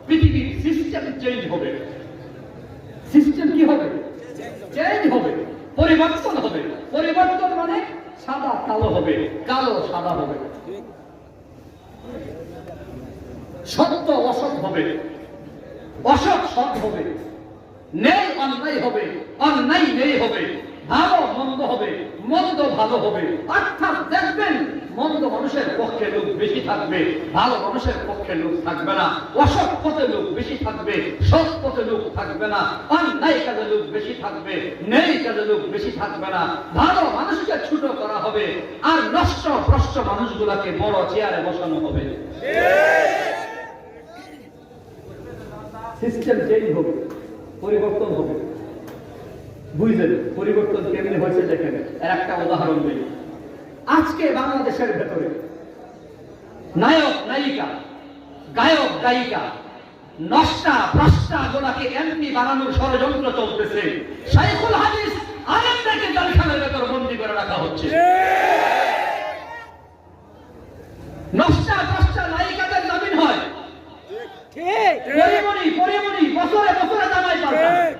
পৃথিবীর system change হবে। System কি হবে? চেঞ্জ হবে, পরিবর্তন হবে। পরিবর্তন মানে সাদা কালো হবে, কালো সাদা হবে, সত্য অসৎ হবে, অসৎ সৎ হবে, ন্যায় অন্যায় হবে, অন্যায় ন্যায় হবে, ভালো মন্দ হবে, মন্দ ভালো হবে। অর্থাৎ দেখবেন মন্দ মানুষের পক্ষে লোক বেশি থাকবে, ভালো মানুষের পক্ষে লোক থাকবে না। অসৎ পথে লোক বেশি থাকবে, সৎ পথে লোক থাকবে না। অন্যায় কাজে লোক বেশি থাকবে, ন্যায় কাজে লোক বেশি থাকবে না। ভালো মানুষকে ছোট করা হবে, আর নষ্ট ভ্রষ্ট মানুষগুলাকে বড় চেয়ারে বসানো হবে। সিস্টেম চেঞ্জ হবে, পরিবর্তন হবে। বুঝলেন পরিবর্তন কেমনি হয়েছে? দেখেন এর একটা উদাহরণ দিই। আজকে বাংলাদেশের ভেতরে নায়ক নায়িকা, গায়ক গায়িকা, নষ্টা ভ্রষ্টা গুলাকে এমপি বানানোর ষড়যন্ত্র চলতেছে। শাইখুল হাদিস আলেমদেরকে জেলখানার ভেতর বন্দী করে রাখা হচ্ছে। নষ্টা ভ্রষ্টা নায়িকাদের জামিন হয়, পরিমণি বছরে বছরে জামাই পাল্টায়।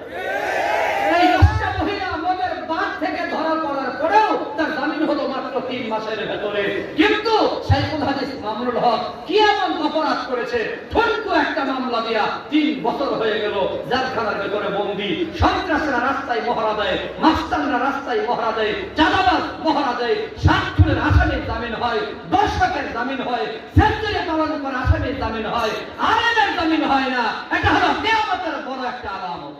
এই নষ্টা মহিলা মদের বাদ থেকে ধরা পড়ার পরেও তার জামিন হলো মাত্র 3 মাসের ভেতরে। কিন্তু শাইখুল হাদিস মামুনুল হক কি এমন অপরাধ করেছে? ঠনকু একটা মামলা দিয়া 3 বছর হয়ে গেল জেলখানার ভেতরে বন্দী। সন্ত্রাসীরা রাস্তায় মহড়া দেয়, মাস্তানরা রাস্তায় মহড়া দেয়, চাঁদাবাজ মহড়া দেয়। 60 খুনের আসামির জামিন হয়, দর্শকের জামিন হয়, সেঞ্চুরি পালন করে আসামির জামিন হয়, আলেমের জামিন হয় না। এটা হলো কিয়ামতের বড় একটা আলামত।